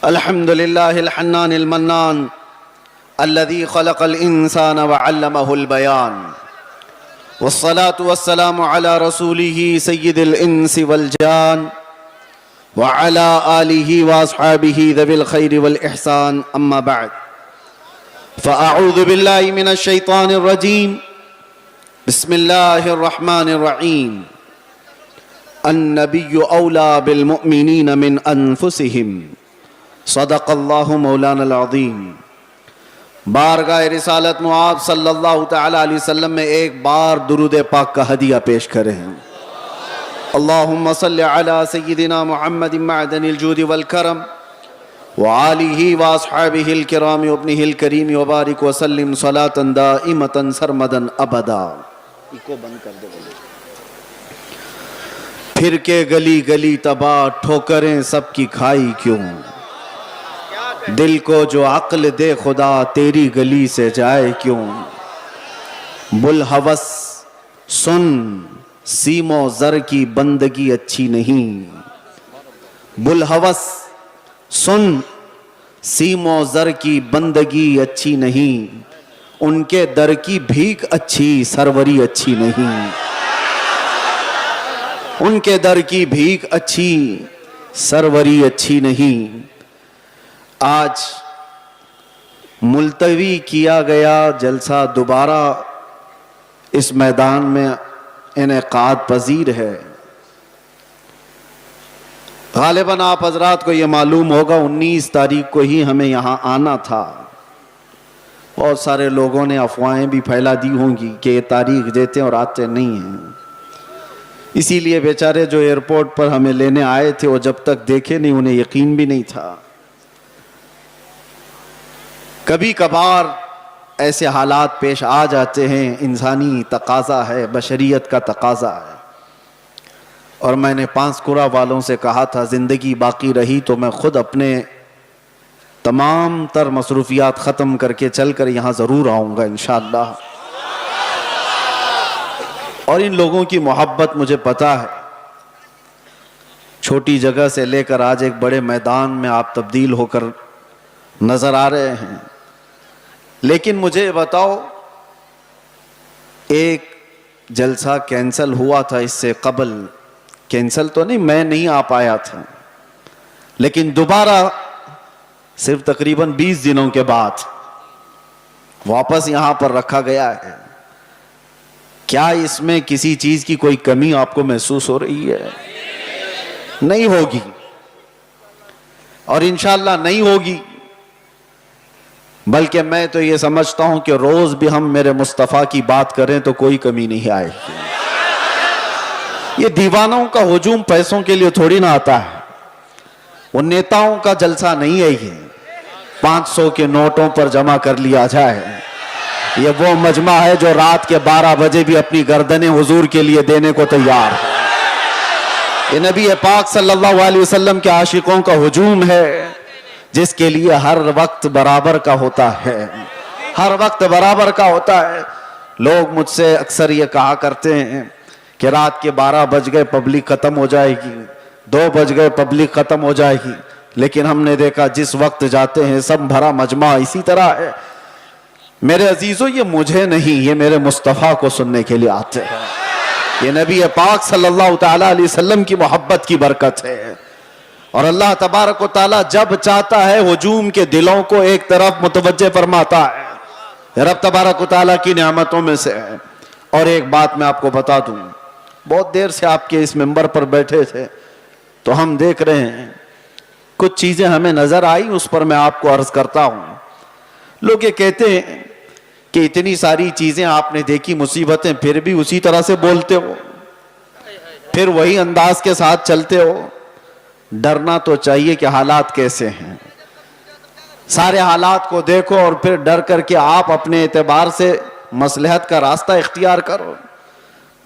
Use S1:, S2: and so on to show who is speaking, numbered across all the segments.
S1: الحمد لله الحنان المنان الذي خلق الإنسان وعلمه البيان والصلاة والسلام على رسوله سيد الإنس والجان وعلى آله وأصحابه ذوي الخير والإحسان أما بعد فأعوذ بالله من الشيطان الرجيم بسم الله الرحمن الرحيم النبي أولى بالمؤمنين من أنفسهم صدق اللہ مولانا العظیم۔ بارگاہ رسالت معاب صلی اللہ تعالی علیہ وسلم میں ایک بار درود پاک کا ہدیہ پیش کریں۔ اللہم صلی علی سیدنا محمد معدن الجود والکرم وآلہ واصحابہ الکرام وابنہ الکریم وبارک وسلم صلاة دائمتا سرمدا ابدا۔ کو بند کر دے بولے۔ پھر کے گلی گلی تباہ ٹھوکریں سب کی کھائی کیوں، دل کو جو عقل دے خدا تیری گلی سے جائے کیوں، بلحوث سن سیم و زر کی بندگی اچھی نہیں، بلحوث سن سیم و زر کی بندگی اچھی نہیں، ان کے در کی بھیک اچھی سروری اچھی نہیں، ان کے در کی بھیک اچھی سروری اچھی نہیں۔ آج ملتوی کیا گیا جلسہ دوبارہ اس میدان میں انعقاد پذیر ہے۔ غالباً آپ حضرات کو یہ معلوم ہوگا 19 تاریخ کو ہی ہمیں یہاں آنا تھا۔ بہت سارے لوگوں نے افواہیں بھی پھیلا دی ہوں گی کہ یہ تاریخ دیتے اور آتے نہیں ہیں، اسی لیے بیچارے جو ایئرپورٹ پر ہمیں لینے آئے تھے وہ جب تک دیکھے نہیں انہیں یقین بھی نہیں تھا۔ کبھی کبھار ایسے حالات پیش آ جاتے ہیں، انسانی تقاضا ہے، بشریت کا تقاضا ہے۔ اور میں نے پانسکورہ والوں سے کہا تھا زندگی باقی رہی تو میں خود اپنے تمام تر مصروفیات ختم کر کے چل کر یہاں ضرور آؤں گا انشاءاللہ۔ اور ان لوگوں کی محبت مجھے پتا ہے، چھوٹی جگہ سے لے کر آج ایک بڑے میدان میں آپ تبدیل ہو کر نظر آ رہے ہیں۔ لیکن مجھے بتاؤ، ایک جلسہ کینسل ہوا تھا اس سے قبل، کینسل تو نہیں، میں نہیں آ پایا تھا، لیکن دوبارہ صرف تقریباً 20 دنوں کے بعد واپس یہاں پر رکھا گیا ہے۔ کیا اس میں کسی چیز کی کوئی کمی آپ کو محسوس ہو رہی ہے؟ نہیں ہوگی، اور انشاءاللہ نہیں ہوگی، بلکہ میں تو یہ سمجھتا ہوں کہ روز بھی ہم میرے مصطفیٰ کی بات کریں تو کوئی کمی نہیں آئے گی۔ یہ دیوانوں کا ہجوم پیسوں کے لیے تھوڑی نہ آتا ہے، وہ نیتاؤں کا جلسہ نہیں ہے، یہ 500 کے نوٹوں پر جمع کر لیا جائے۔ یہ وہ مجمع ہے جو رات کے 12 بجے بھی اپنی گردنیں حضور کے لیے دینے کو تیار ہے۔ یہ نبی پاک صلی اللہ علیہ وسلم کے عاشقوں کا ہجوم ہے، جس کے لیے ہر وقت برابر کا ہوتا ہے، ہر وقت برابر کا ہوتا ہے۔ لوگ مجھ سے اکثر یہ کہا کرتے ہیں کہ رات کے 12 بج گئے پبلک ختم ہو جائے گی، 2 بج گئے پبلک ختم ہو جائے گی، لیکن ہم نے دیکھا جس وقت جاتے ہیں سب بھرا مجمع اسی طرح ہے۔ میرے عزیزو، یہ مجھے نہیں، یہ میرے مصطفیٰ کو سننے کے لیے آتے ہیں۔ یہ نبی پاک صلی اللہ تعالی علیہ وسلم کی محبت کی برکت ہے، اور اللہ تبارک و تعالی جب چاہتا ہے ہجوم کے دلوں کو ایک طرف متوجہ فرماتا ہے، رب تبارک و تعالی کی نعمتوں میں سے ہے۔ اور ایک بات میں آپ کو بتا دوں، بہت دیر سے آپ کے اس ممبر پر بیٹھے تھے تو ہم دیکھ رہے ہیں کچھ چیزیں ہمیں نظر آئی، اس پر میں آپ کو عرض کرتا ہوں۔ لوگ یہ کہتے ہیں کہ اتنی ساری چیزیں آپ نے دیکھی، مصیبتیں، پھر بھی اسی طرح سے بولتے ہو، پھر وہی انداز کے ساتھ چلتے ہو۔ ڈرنا تو چاہیے کہ حالات کیسے ہیں، سارے حالات کو دیکھو اور پھر ڈر کر کے آپ اپنے اعتبار سے مصلحت کا راستہ اختیار کرو۔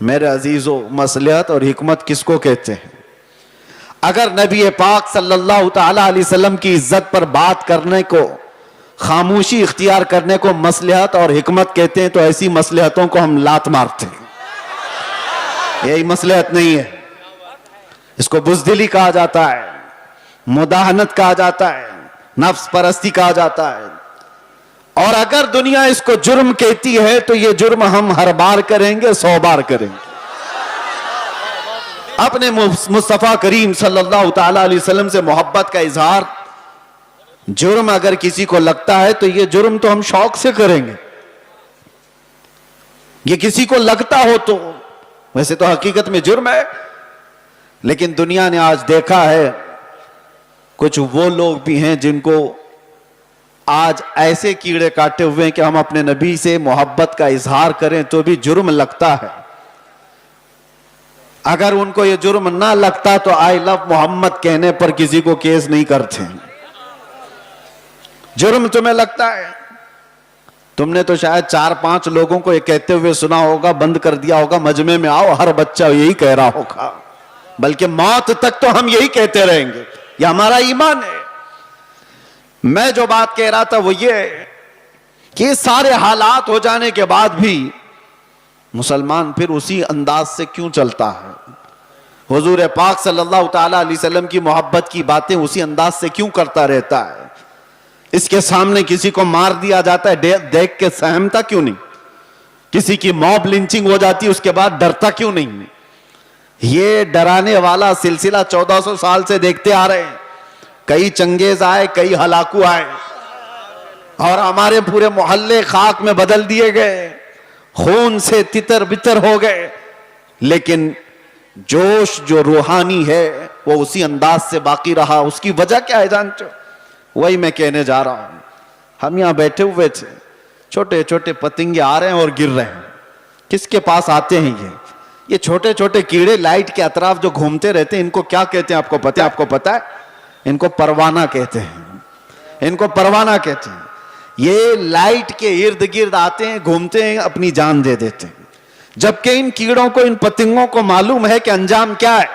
S1: میرے عزیزو، مصلحت اور حکمت کس کو کہتے ہیں؟ اگر نبی پاک صلی اللہ تعالی علیہ وسلم کی عزت پر بات کرنے کو، خاموشی اختیار کرنے کو مصلحت اور حکمت کہتے ہیں تو ایسی مصلحتوں کو ہم لات مارتے ہیں۔ یہی مصلحت نہیں ہے، اس کو بزدلی کہا جاتا ہے، مداہنت کہا جاتا ہے۔ نفس پرستی کہا جاتا ہے. اور اگر دنیا اس کو جرم کہتی ہے تو یہ جرم ہم ہر بار کریں گے، 100 بار کریں گے. اپنے مصطفیٰ کریم صلی اللہ تعالی علیہ وسلم سے محبت کا اظہار جرم اگر کسی کو لگتا ہے تو یہ جرم تو ہم شوق سے کریں گے. یہ کسی کو لگتا ہو تو ویسے تو حقیقت میں جرم ہے. لیکن دنیا نے آج دیکھا ہے کچھ وہ لوگ بھی ہیں جن کو آج ایسے کیڑے کاٹے ہوئے ہیں کہ ہم اپنے نبی سے محبت کا اظہار کریں تو بھی جرم لگتا ہے. اگر ان کو یہ جرم نہ لگتا تو آئی لو محمد کہنے پر کسی کو کیس نہیں کرتے. جرم تمہیں لگتا ہے. تم نے تو شاید 4-5 لوگوں کو یہ کہتے ہوئے سنا ہوگا، بند کر دیا ہوگا، مجمع میں آؤ ہر بچہ یہی کہہ رہا ہوگا، بلکہ موت تک تو ہم یہی کہتے رہیں گے. یہ ہمارا ایمان ہے. میں جو بات کہہ رہا تھا وہ یہ ہے کہ سارے حالات ہو جانے کے بعد بھی مسلمان پھر اسی انداز سے کیوں چلتا ہے؟ حضور پاک صلی اللہ تعالی علیہ وسلم کی محبت کی باتیں اسی انداز سے کیوں کرتا رہتا ہے؟ اس کے سامنے کسی کو مار دیا جاتا ہے دیکھ کے سہمتا کیوں نہیں؟ کسی کی موب لنچنگ ہو جاتی ہے اس کے بعد ڈرتا کیوں نہیں؟ یہ ڈرانے والا سلسلہ 1400 سال سے دیکھتے آ رہے ہیں. کئی چنگیز آئے، کئی ہلاکو آئے اور ہمارے پورے محلے خاک میں بدل دیے گئے، خون سے تتر بتر ہو گئے. لیکن جوش جو روحانی ہے وہ اسی انداز سے باقی رہا. اس کی وجہ کیا ہے جانتے ہو؟ وہی میں کہنے جا رہا ہوں. ہم یہاں بیٹھے ہوئے تھے، چھوٹے چھوٹے پتنگے آ رہے ہیں اور گر رہے ہیں. کس کے پاس آتے ہیں یہ چھوٹے چھوٹے کیڑے لائٹ کے اطراف جو گھومتے رہتے ہیں؟ ان کو کیا کہتے ہیں آپ کو پتہ ہے؟ آپ کو پتہ ہے؟ ان کو پروانہ کہتے ہیں. ان کو پروانہ کہتے ہیں. یہ لائٹ کے ارد گرد آتے ہیں، گھومتے ہیں، اپنی جان دے دیتے ہیں. جبکہ ان کیڑوں کو، ان پتنگوں کو معلوم ہے کہ انجام کیا ہے.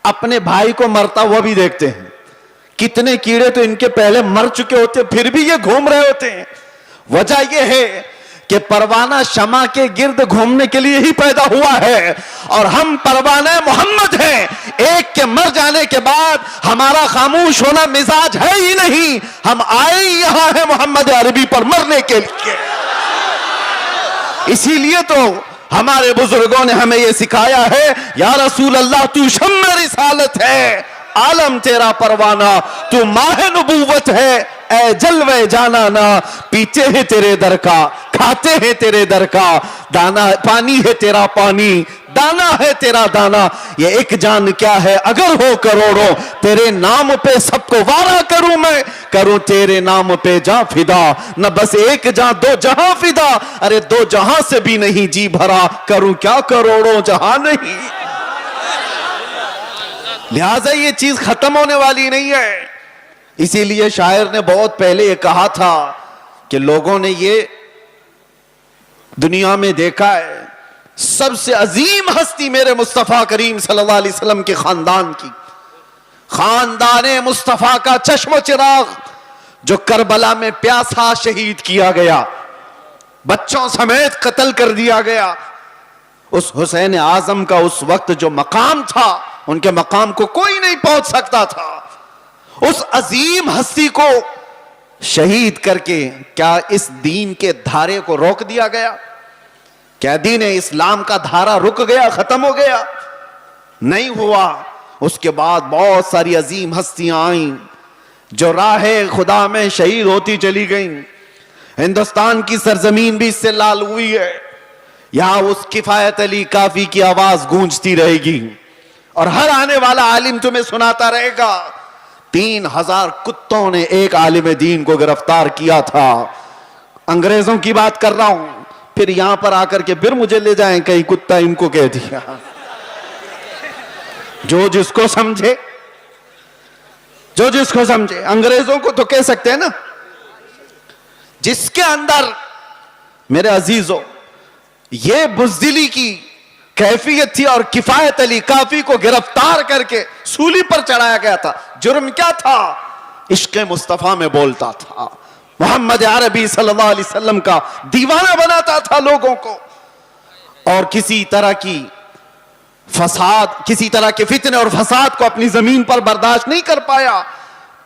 S1: اپنے بھائی کو مرتا ہوا بھی دیکھتے ہیں. کتنے کیڑے تو ان کے پہلے مر چکے ہوتے پھر بھی یہ گھوم رہے ہوتے ہیں. وجہ یہ ہے کہ پروانہ شمع کے گرد گھومنے کے لیے ہی پیدا ہوا ہے، اور ہم پروانہ محمد ہیں. ایک کے مر جانے کے بعد ہمارا خاموش ہونا مزاج ہے ہی نہیں. ہم آئے ہی یہاں ہیں محمد عربی پر مرنے کے لیے. اسی لیے تو ہمارے بزرگوں نے ہمیں یہ سکھایا ہے، یا رسول اللہ تو شمع رسالت ہے، عالم تیرا پروانہ، تو ماہ نبوت ہے، اے جلوے جانانا. پیتے ہیں تیرے در کا، کھاتے ہیں تیرے در کا، دانا پانی ہے تیرا پانی، دانا ہے تیرا دانا. یہ ایک جان کیا ہے اگر ہو کروڑوں، تیرے نام پہ سب کو وارا کروں میں، کروں تیرے نام پہ جاں فدا. نہ بس ایک جاں 2 جہاں فدا، ارے 2 جہاں سے بھی نہیں جی بھرا، کروں کیا کروڑوں جہاں نہیں. لہٰذا یہ چیز ختم ہونے والی نہیں ہے. اسی لیے شاعر نے بہت پہلے یہ کہا تھا کہ لوگوں نے یہ دنیا میں دیکھا ہے سب سے عظیم ہستی میرے مصطفیٰ کریم صلی اللہ علیہ وسلم کے خاندان کی، خاندان مصطفیٰ کا چشم و چراغ جو کربلا میں پیاسا شہید کیا گیا، بچوں سمیت قتل کر دیا گیا. اس حسین اعظم کا اس وقت جو مقام تھا، ان کے مقام کو کوئی نہیں پہنچ سکتا تھا. اس عظیم ہستی کو شہید کر کے کیا اس دین کے دھارے کو روک دیا گیا؟ کیا دین اسلام کا دھارا رک گیا، ختم ہو گیا؟ نہیں ہوا. اس کے بعد بہت ساری عظیم ہستیاں آئیں جو راہ خدا میں شہید ہوتی چلی گئیں. ہندوستان کی سرزمین بھی اس سے لال ہوئی ہے. یہاں اس کفایت علی کافی کی آواز گونجتی رہے گی اور ہر آنے والا عالم تمہیں سناتا رہے گا 3000 کتوں نے ایک عالم دین کو گرفتار کیا تھا. انگریزوں کی بات کر رہا ہوں. پھر یہاں پر آ کر کے پھر مجھے لے جائیں کہیں کتا ان کو کہہ دیا. جو جس کو سمجھے، جو جس کو سمجھے. انگریزوں کو تو کہہ سکتے ہیں نا. جس کے اندر میرے عزیزوں یہ بزدلی کی کیفیت تھی اور کفایت علی کافی کو گرفتار کر کے سولی پر چڑھایا گیا تھا. جرم کیا تھا؟ عشق مصطفیٰ میں بولتا تھا، محمد عربی صلی اللہ علیہ وسلم کا دیوانہ بناتا تھا لوگوں کو، اور کسی طرح کی فساد، کسی طرح کے فتنے اور فساد کو اپنی زمین پر برداشت نہیں کر پایا.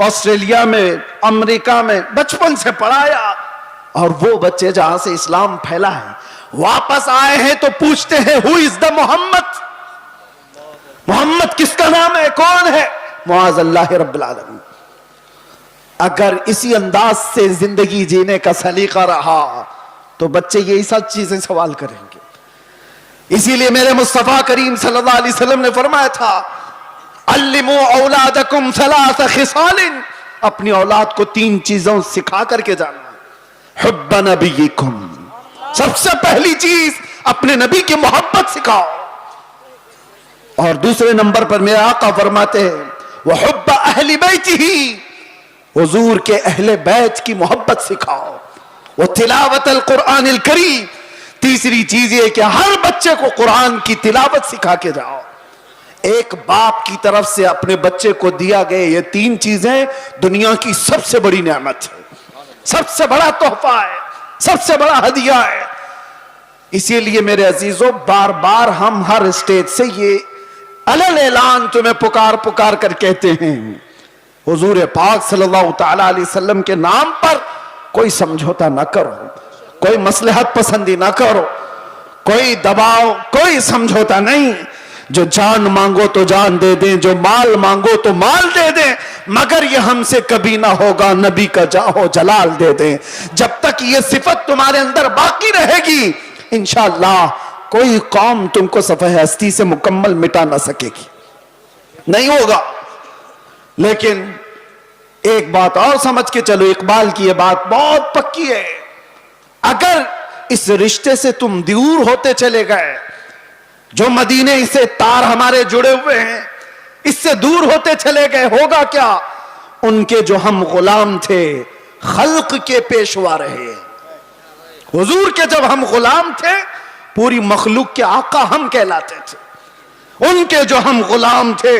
S1: آسٹریلیا میں، امریکہ میں بچپن سے پڑھایا، اور وہ بچے جہاں سے اسلام پھیلا ہے واپس آئے ہیں تو پوچھتے ہیں ہو از دا محمد، محمد کس کا نام ہے، کون ہے؟ معاذ اللہ رب العالمین۔ اگر اسی انداز سے زندگی جینے کا سلیقہ رہا تو بچے یہی سب چیزیں سوال کریں گے۔ اسی لیے میرے مصطفیٰ کریم صلی اللہ علیہ وسلم نے فرمایا تھا علموا اولادکم ثلاث خصال، اپنی اولاد کو 3 چیزوں سکھا کر کے جانا۔ حب نبیکم، سب سے پہلی چیز اپنے نبی کی محبت سکھاؤ، اور دوسرے نمبر پر میرے آقا فرماتے ہیں وحب اہل بیتہ، حضور کے اہل بیت کی محبت سکھاؤ، وتلاوت القرآن الکریم، تیسری چیز یہ کہ ہر بچے کو قرآن کی تلاوت سکھا کے جاؤ۔ ایک باپ کی طرف سے اپنے بچے کو دیا گئے یہ 3 چیزیں دنیا کی سب سے بڑی نعمت ہے، سب سے بڑا تحفہ ہے، سب سے بڑا ہدیہ ہے۔ اسی لیے میرے عزیزوں بار بار ہم ہر اسٹیج سے یہ علل اعلان تمہیں پکار پکار کر کہتے ہیں، حضور پاک صلی اللہ تعالی علیہ وسلم کے نام پر کوئی سمجھوتا نہ کرو، کوئی مصلحت پسندی نہ کرو، کوئی دباؤ، کوئی سمجھوتا نہیں۔ جو جان مانگو تو جان دے دیں، جو مال مانگو تو مال دے دیں، مگر یہ ہم سے کبھی نہ ہوگا نبی کا جاہو جلال دے دیں۔ جب تک یہ صفت تمہارے اندر باقی رہے گی انشاءاللہ کوئی قوم تم کو صفحہ ہستی سے مکمل مٹا نہ سکے گی، نہیں ہوگا۔ لیکن ایک بات اور سمجھ کے چلو، اقبال کی یہ بات بہت پکی ہے، اگر اس رشتے سے تم دور ہوتے چلے گئے، جو مدینے سے تار ہمارے جڑے ہوئے ہیں اس سے دور ہوتے چلے گئے، ہوگا کیا؟ ان کے جو ہم غلام تھے خلق کے پیشوا رہے۔ حضور کے جب ہم غلام تھے پوری مخلوق کے آقا ہم کہلاتے تھے، ان کے جو ہم غلام تھے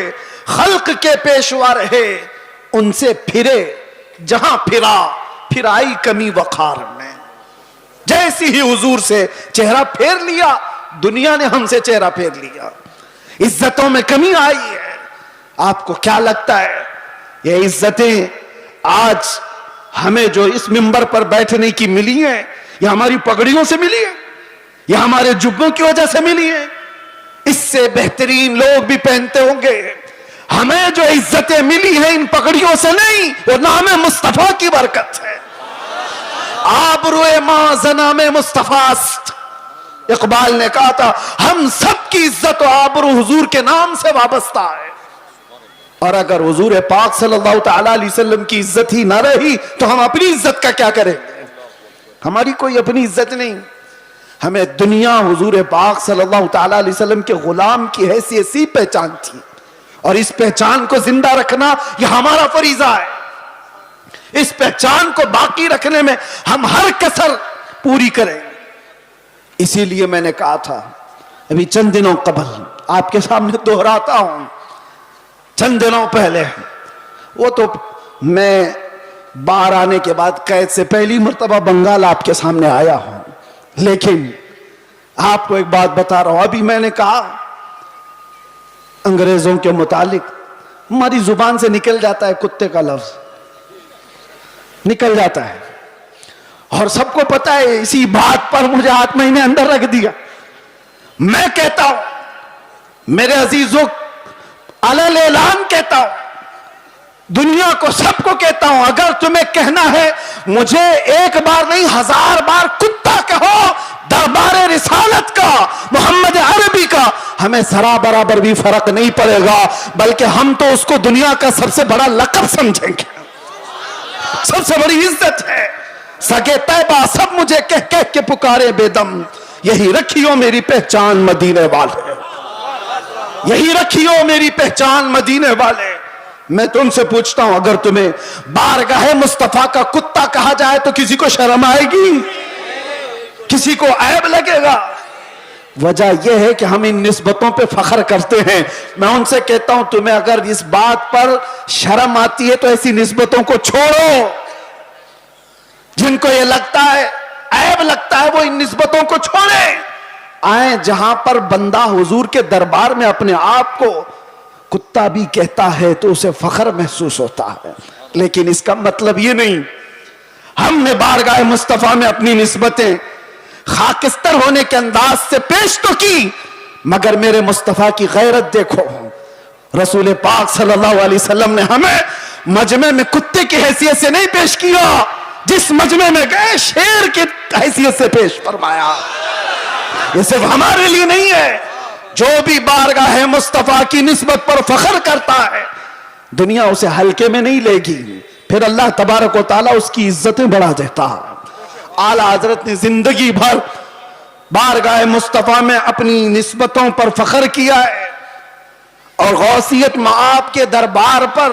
S1: خلق کے پیشوا رہے، ان سے پھرے جہاں پھرا پھرائی کمی وقار میں۔ جیسی ہی حضور سے چہرہ پھیر لیا دنیا نے ہم سے چہرہ پھیر لیا، عزتوں میں کمی آئی ہے۔ آپ کو کیا لگتا ہے یہ عزتیں آج ہمیں جو اس منبر پر بیٹھنے کی ملی ہیں یہ ہماری پگڑیوں سے ملی ہے، یہ ہمارے جبوں کی وجہ سے ملی ہے؟ اس سے بہترین لوگ بھی پہنتے ہوں گے۔ ہمیں جو عزتیں ملی ہیں ان پگڑیوں سے نہیں، وہ نام مصطفیٰ کی برکت ہے۔ آبروئے ماں زنام مصطفیٰ است، اقبال نے کہا تھا ہم سب کی عزت و آبرو حضور کے نام سے وابستہ ہے، اور اگر حضور پاک صلی اللہ تعالی علیہ وسلم کی عزت ہی نہ رہی تو ہم اپنی عزت کا کیا کریں گے؟ ہماری کوئی اپنی عزت نہیں۔ ہمیں دنیا حضور پاک صلی اللہ تعالی علیہ وسلم کے غلام کی حیثیت سی پہچان تھی، اور اس پہچان کو زندہ رکھنا یہ ہمارا فریضہ ہے۔ اس پہچان کو باقی رکھنے میں ہم ہر کسر پوری کریں۔ اسی لیے میں نے کہا تھا ابھی چند دنوں قبل، آپ کے سامنے دہراتا ہوں، چند دنوں پہلے، وہ تو میں باہر آنے کے بعد قید سے پہلی مرتبہ بنگال آپ کے سامنے آیا ہوں، لیکن آپ کو ایک بات بتا رہا ہوں۔ ابھی میں نے کہا انگریزوں کے متعلق ہماری زبان سے نکل جاتا ہے کتے کا لفظ، نکل جاتا ہے، اور سب کو پتا ہے، اسی بات پر مجھے 8 مہینے اندر رکھ دیا۔ میں کہتا ہوں میرے عزیزوں، علل اعلان کہتا ہوں، دنیا کو سب کو کہتا ہوں، اگر تمہیں کہنا ہے مجھے ایک بار نہیں 1000 بار کتا کہو دربار رسالت کا، محمد عربی کا، ہمیں ذرا برابر بھی فرق نہیں پڑے گا، بلکہ ہم تو اس کو دنیا کا سب سے بڑا لقب سمجھیں گے، سب سے بڑی عزت ہے۔ سگے طیبہ سب مجھے کہہ کہہ کے پکارے بے دم، یہی رکھیو میری پہچان مدینے والے، یہی رکھیو میری پہچان مدینے والے۔ میں تم سے پوچھتا ہوں، اگر تمہیں بارگاہ مصطفیٰ کا کتا کہا جائے تو کسی کو شرم آئے گی؟ کسی کو عیب لگے گا؟ وجہ یہ ہے کہ ہم ان نسبتوں پہ فخر کرتے ہیں۔ میں ان سے کہتا ہوں تمہیں اگر اس بات پر شرم آتی ہے تو ایسی نسبتوں کو چھوڑو۔ جن کو یہ لگتا ہے عیب لگتا ہے وہ ان نسبتوں کو چھوڑیں، آئیں جہاں پر بندہ حضور کے دربار میں اپنے آپ کو کتا بھی کہتا ہے تو اسے فخر محسوس ہوتا ہے۔ لیکن اس کا مطلب یہ نہیں ہم نے بارگاہ مصطفیٰ میں اپنی نسبتیں خاکستر ہونے کے انداز سے پیش تو کی، مگر میرے مصطفیٰ کی غیرت دیکھو. رسول پاک صلی اللہ علیہ وسلم نے ہمیں مجمع میں کتے کی حیثیت سے نہیں پیش کیا، جس مجمع میں گئے شیر کی حیثیت سے پیش فرمایا. یہ صرف ہمارے لیے نہیں ہے، جو بھی بارگاہ مصطفیٰ کی نسبت پر فخر کرتا ہے دنیا اسے ہلکے میں نہیں لے گی، پھر اللہ تبارک و تعالیٰ اس کی عزتیں بڑھا دیتا. اعلیٰ حضرت نے زندگی بھر بارگاہ مصطفیٰ میں اپنی نسبتوں پر فخر کیا ہے، اور غوثیت مآب کے دربار پر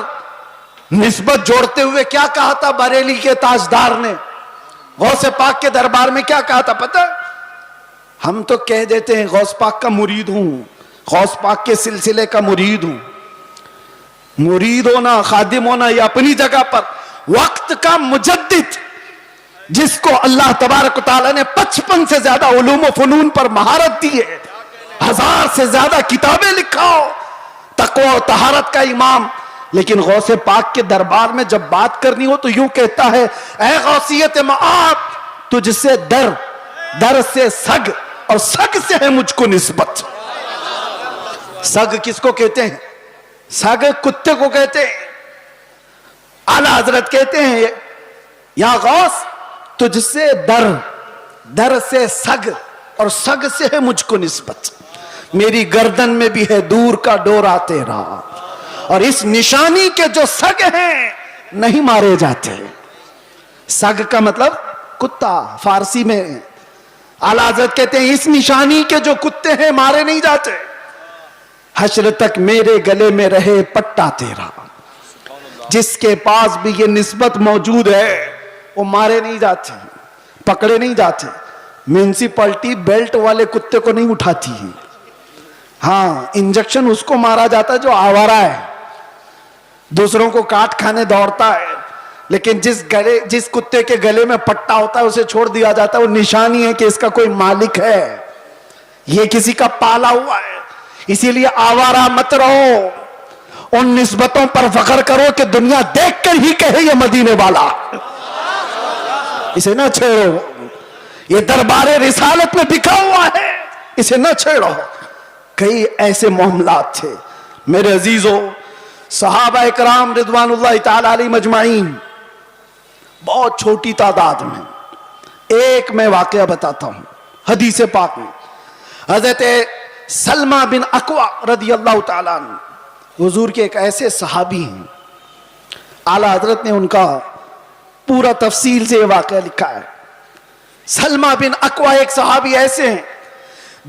S1: نسبت جوڑتے ہوئے کیا کہا تھا بریلی کے تاجدار نے؟ غوث پاک کے دربار میں کیا کہا تھا پتہ؟ ہم تو کہہ دیتے ہیں غوث پاک کا مرید ہوں، غوث پاک کے سلسلے کا مرید ہوں. مرید ہونا، خادم ہونا یہ اپنی جگہ پر، وقت کا مجدد جس کو اللہ تبارک و تعالیٰ نے 55 سے زیادہ علوم و فنون پر مہارت دی ہے، 1000 سے زیادہ کتابیں لکھا ہو، تقوی و طہارت کا امام، لیکن غوث پاک کے دربار میں جب بات کرنی ہو تو یوں کہتا ہے اے غوثیت مآب تجھ سے در، در سے سگ، اور سگ سے ہے مجھ کو نسبت. سگ کس کو کہتے ہیں؟ سگ کتے کو کہتے ہیں. اعلیٰ حضرت کہتے ہیں یا غوث تجھ سے در، در سے سگ، اور سگ سے ہے مجھ کو نسبت. میری گردن میں بھی ہے دور کا ڈورا تیرا، اور اس نشانی کے جو سگ ہیں نہیں مارے جاتے. سگ کا مطلب کتا فارسی میں. اعلیٰ حضرت کہتے ہیں اس نشانی کے جو کتے ہیں مارے نہیں جاتے. حشر تک میرے گلے میں رہے پٹا تیرا. جس کے پاس بھی یہ نسبت موجود ہے وہ مارے نہیں جاتے، پکڑے نہیں جاتے. میونسپلٹی بیلٹ والے کتے کو نہیں اٹھاتی ہے، ہاں انجیکشن اس کو مارا جاتا ہے جو آوارہ ہے، دوسروں کو کاٹ کھانے دوڑتا ہے. لیکن جس کتے کے گلے میں پٹا ہوتا ہے اسے چھوڑ دیا جاتا ہے. وہ نشانی ہے کہ اس کا کوئی مالک ہے، یہ کسی کا پالا ہوا ہے. اسی لیے آوارہ مت رہو، ان نسبتوں پر فخر کرو کہ دنیا دیکھ کر ہی کہے یہ مدینے والا. اسے نہ چھیڑو، یہ دربار رسالت میں بکھا ہوا ہے، اسے نہ چھیڑو. کئی ایسے معاملات تھے میرے عزیزوں. صحابہ اکرام رضوان اللہ تعالی علیہ مجمعین بہت چھوٹی تعداد میں. ایک میں واقعہ بتاتا ہوں حدیث پاک میں. حضرت سلمہ بن اکوع رضی اللہ تعالیٰ عنہ حضور کے ایک ایسے صحابی ہیں، اعلیٰ حضرت نے ان کا پورا تفصیل سے یہ واقعہ لکھا ہے. سلمہ بن اکوع ایک صحابی ایسے ہیں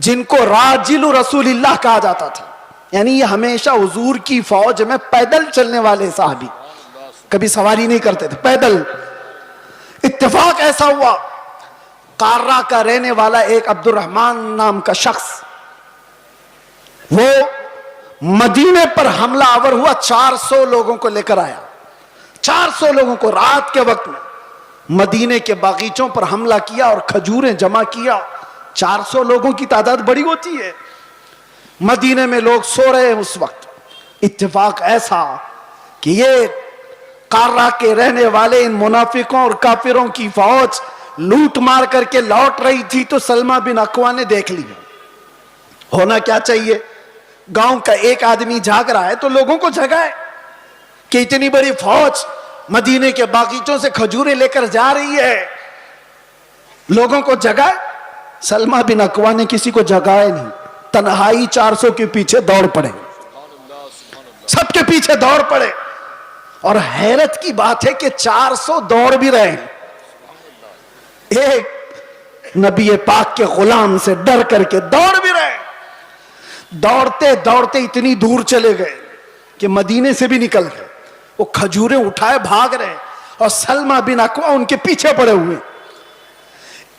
S1: جن کو راجل رسول اللہ کہا جاتا تھا، یعنی یہ ہمیشہ حضور کی فوج میں پیدل چلنے والے صحابی، کبھی سواری نہیں کرتے تھے، پیدل. اتفاق ایسا ہوا قارہ کا رہنے والا ایک عبد الرحمن نام کا شخص وہ مدینے پر حملہ آور ہوا، 400 لوگوں کو لے کر آیا. 400 لوگوں کو رات کے وقت میں مدینے کے باغیچوں پر حملہ کیا اور کھجوریں جمع کیا. 400 لوگوں کی تعداد بڑی ہوتی ہے. مدینے میں لوگ سو رہے ہیں اس وقت. اتفاق ایسا کہ یہ قارہ کے رہنے والے ان منافقوں اور کافروں کی فوج لوٹ مار کر کے لوٹ رہی تھی تو سلمہ بن اکوع نے دیکھ لیا. ہونا کیا چاہیے، گاؤں کا ایک آدمی جاگ رہا ہے تو لوگوں کو جگائے کہ اتنی بڑی فوج مدینے کے باغیچوں سے کھجوریں لے کر جا رہی ہے، لوگوں کو جگائے. سلمہ بن اکوع نے کسی کو جگائے نہیں، تنہائی 400 کے پیچھے دوڑ پڑے، سب کے پیچھے دوڑ پڑے. اور حیرت کی بات ہے کہ 400 دوڑ بھی رہے ہیں، ایک نبی پاک کے غلام سے ڈر کر کے دوڑ بھی رہے. دوڑتے دوڑتے اتنی دور چلے گئے کہ مدینے سے بھی نکل گئے. وہ کھجوریں اٹھائے بھاگ رہے اور سلمہ بن اکوع ان کے پیچھے پڑے ہوئے.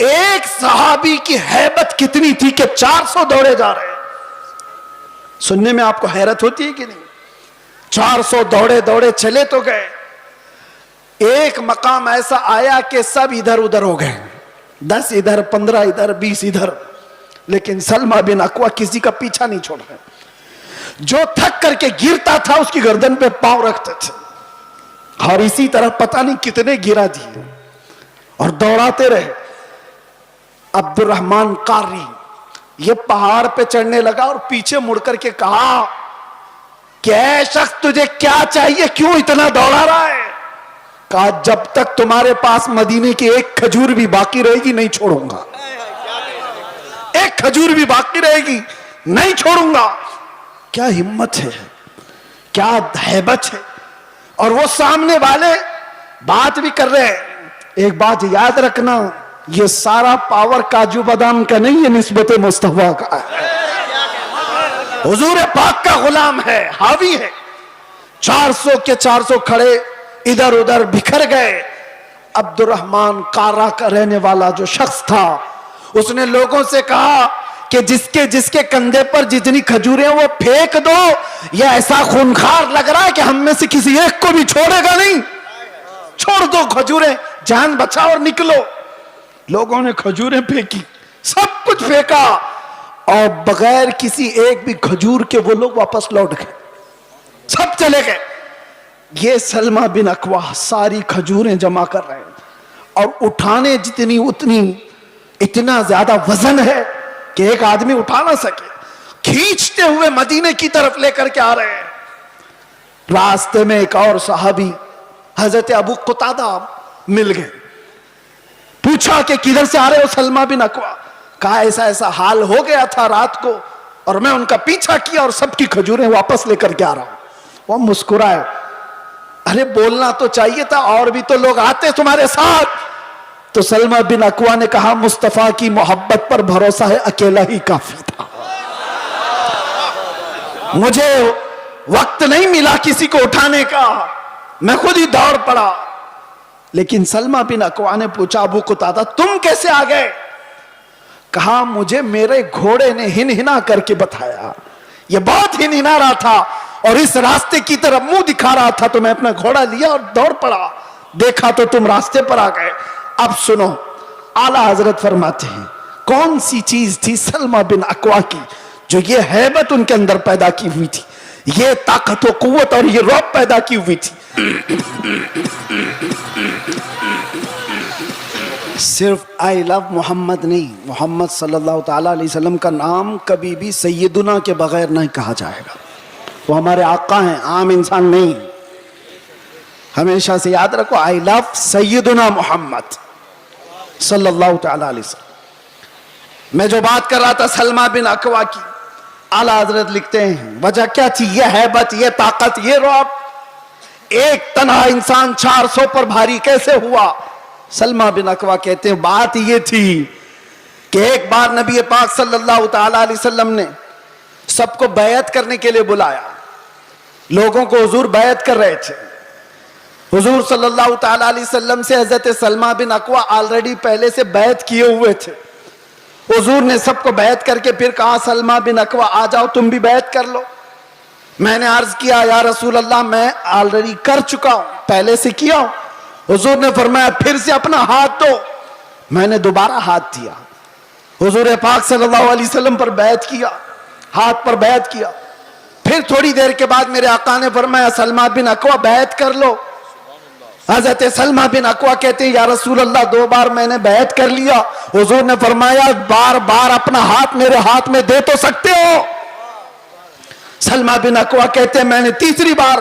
S1: ایک صحابی کی ہیبت کتنی تھی کہ 400 دوڑے جا رہے ہیں. سننے میں آپ کو حیرت ہوتی ہے کہ نہیں؟ 400 دوڑے دوڑے چلے تو گئے. ایک مقام ایسا آیا کہ سب ادھر ادھر ہو گئے، 10 ادھر 15 ادھر 20 ادھر، لیکن سلمہ بن اکوع کسی کا پیچھا نہیں چھوڑ رہے. جو تھک کر کے گرتا تھا اس کی گردن پہ پاؤں رکھتے تھے. اور اسی طرح پتہ نہیں کتنے گرا دیے اور دوڑاتے رہے. عبد الرحمن قاری یہ پہاڑ پہ چڑھنے لگا اور پیچھے مڑ کر کے کہا کہ اے شخص تجھے کیا چاہیے, کیوں اتنا دوڑا رہا ہے؟ کہا جب تک تمہارے پاس مدینے کی ایک کھجور بھی باقی رہے گی نہیں چھوڑوں گا, ایک کھجور بھی باقی رہے گی نہیں چھوڑوں گا. کیا ہمت ہے, کیا ہیبت ہے. اور وہ سامنے والے بات بھی کر رہے ہیں. ایک بات یاد رکھنا, یہ سارا پاور کاجو بادام کا نہیں, یہ نسبت مصطفیٰ کا ہے, حضور پاک کا غلام ہے, حاوی ہے. 400 کے 400 کھڑے ادھر ادھر بکھر گئے. عبد الرحمن قارا کا رہنے والا جو شخص تھا, اس نے لوگوں سے کہا کہ جس کے کندھے پر جتنی کھجوریں وہ پھینک دو, یہ ایسا خونخوار لگ رہا ہے کہ ہم میں سے کسی ایک کو بھی چھوڑے گا نہیں. چھوڑ دو کھجوریں, جان بچاؤ اور نکلو. لوگوں نے کھجوریں پھینکی, سب کچھ پھینکا, اور بغیر کسی ایک بھی کھجور کے وہ لوگ واپس لوٹ گئے, سب چلے گئے. یہ سلمہ بن اکوا ساری کھجوریں جمع کر رہے ہیں, اور اٹھانے جتنی اتنی, اتنا زیادہ وزن ہے کہ ایک آدمی اٹھا نہ سکے. کھینچتے ہوئے مدینے کی طرف لے کر کے آ رہے ہیں. راستے میں ایک اور صحابی حضرت ابو قتادہ مل گئے. پوچھا کہ کدھر سے آ رہے ہو سلمہ بن اکوا؟ کہا ایسا ایسا حال ہو گیا تھا رات کو, اور میں ان کا پیچھا کیا اور سب کی کھجوریں واپس لے کر کے آ رہا ہوں. وہ مسکرائے, ارے بولنا تو چاہیے تھا, اور بھی تو لوگ آتے تمہارے ساتھ. تو سلمہ بن اکوا نے کہا مصطفیٰ کی محبت پر بھروسہ ہے, اکیلا ہی کافی تھا, مجھے وقت نہیں ملا کسی کو اٹھانے کا, میں خود ہی دوڑ پڑا. لیکن سلمہ بن اکوا نے پوچھا ابو قتادہ تم کیسے آ گئے؟ کہا مجھے میرے گھوڑے نے ہنہنا کر کے بتایا, یہ بہت ہنہنا رہا تھا اور اس راستے کی طرف منہ دکھا رہا تھا, تو میں اپنا گھوڑا لیا اور دوڑ پڑا, دیکھا تو تم راستے پر آ گئے. اب سنو, اعلیٰ حضرت فرماتے ہیں کون سی چیز تھی سلمہ بن اکوا کی جو یہ ہیبت ان کے اندر پیدا کی ہوئی تھی, یہ طاقت و قوت اور یہ رعب پیدا کی ہوئی تھی. صرف آئی لو محمد نہیں, محمد صلی اللہ تعالی علیہ وسلم کا نام کبھی بھی سیدنا کے بغیر نہیں کہا جائے گا. وہ ہمارے آقا ہیں, عام انسان نہیں. ہمیشہ سے یاد رکھو, آئی لو سیدنا محمد صلی اللہ تعالی علیہ وسلم. میں جو بات کر رہا تھا سلمہ بن اکوا کی, اعلیٰ حضرت لکھتے ہیں وجہ کیا تھی, یہ ہیبت, یہ طاقت, یہ رعب. ایک تنہا انسان 400 پر بھاری کیسے ہوا؟ سلمہ بن اکوا کہتے ہیں بات یہ تھی کہ ایک بار نبی پاک صلی اللہ تعالی علیہ وسلم نے سب کو بیعت کرنے کے لیے بلایا. لوگوں کو حضور بیعت کر رہے تھے. حضور صلی اللہ تعالی علیہ وسلم سے حضرت سلمہ بن اکوا آلریڈی پہلے سے بیعت کیے ہوئے تھے. حضور نے سب کو بیعت کر کے پھر کہا سلمہ بن اکوا آ جاؤ تم بھی بیعت کر لو. میں نے عرض کیا یا رسول اللہ میں آلریڈی کر چکا ہوں, پہلے سے کیا ہوں. حضور نے فرمایا پھر سے اپنا ہاتھ دو. میں نے دوبارہ ہاتھ دیا, حضور پاک صلی اللہ علیہ وسلم پر بیعت کیا, ہاتھ پر بیعت کیا. پھر تھوڑی دیر کے بعد میرے آقا نے فرمایا سلمہ بن اکوا بیعت کر لو. حضرت سلمہ بن اکوا کہتے ہیں یا رسول اللہ 2 بار میں نے بیعت کر لیا. حضور نے فرمایا بار بار اپنا ہاتھ میرے ہاتھ میں دے تو سکتے ہو. سلمہ بن اکوا کہتے ہیں میں نے 3ری بار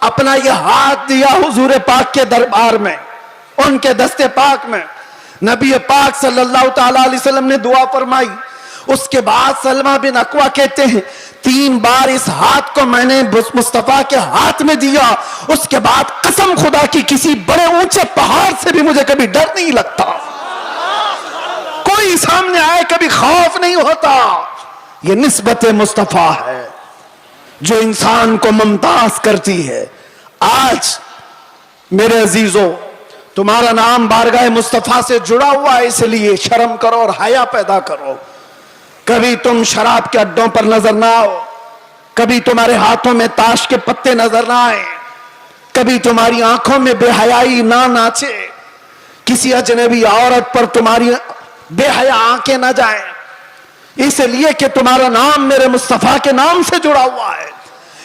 S1: اپنا یہ ہاتھ دیا حضور پاک کے دربار میں, ان کے دستے پاک میں. نبی پاک صلی اللہ تعالی علیہ وسلم نے دعا فرمائی. اس کے بعد سلمہ بن اکوا کہتے ہیں 3 بار اس ہاتھ کو میں نے مصطفیٰ کے ہاتھ میں دیا. اس کے بعد قسم خدا کی کسی بڑے اونچے پہاڑ سے بھی مجھے کبھی ڈر نہیں لگتا, کوئی سامنے آئے کبھی خوف نہیں ہوتا. یہ نسبت مصطفیٰ ہے جو انسان کو ممتاز کرتی ہے. آج میرے عزیزوں تمہارا نام بارگاہ مصطفیٰ سے جڑا ہوا ہے, اس لیے شرم کرو اور حیا پیدا کرو. کبھی تم شراب کے اڈوں پر نظر نہ آؤ, کبھی تمہارے ہاتھوں میں تاش کے پتے نظر نہ آئے, کبھی تمہاری آنکھوں میں بے حیائی نہ ناچے, کسی اجنبی عورت پر تمہاری بے حیا آنکھیں نہ جائیں, اس لیے کہ تمہارا نام میرے مصطفیٰ کے نام سے جڑا ہوا ہے.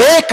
S1: 1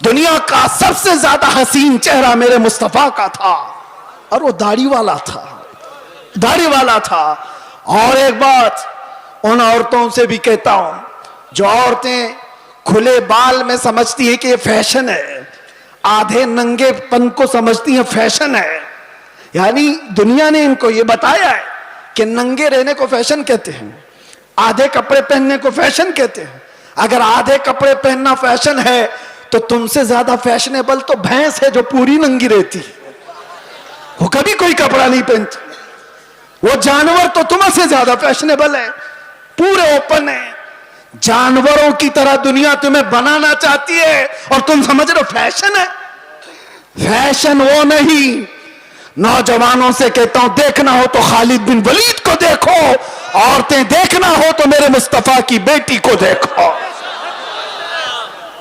S1: دنیا کا سب سے زیادہ حسین چہرہ میرے مصطفیٰ کا تھا، اور وہ داڑھی والا تھا، داڑھی والا تھا۔ اور ایک بات ان عورتوں سے بھی کہتا ہوں، جو عورتیں کھلے بال میں سمجھتی ہیں کہ یہ فیشن ہے، آدھے ننگے پن کو سمجھتی ہیں فیشن ہے، یعنی دنیا نے ان کو یہ بتایا ہے کہ ننگے رہنے کو فیشن کہتے ہیں، آدھے کپڑے پہننے کو فیشن کہتے ہیں۔ اگر آدھے کپڑے پہننا فیشن ہے تو تم سے زیادہ فیشنیبل تو بھینس ہے جو پوری ننگی رہتی ہے، وہ کبھی کوئی کپڑا نہیں پہنتی۔ وہ جانور تو تم سے زیادہ فیشنیبل ہے، پورے اوپن ہے۔ جانوروں کی طرح دنیا تمہیں بنانا چاہتی ہے اور تم سمجھ رہے ہو فیشن ہے۔ فیشن وہ نہیں۔ نوجوانوں سے کہتا ہوں، دیکھنا ہو تو خالد بن ولید کو دیکھو، عورتیں دیکھنا ہو تو میرے مصطفیٰ کی بیٹی کو دیکھو۔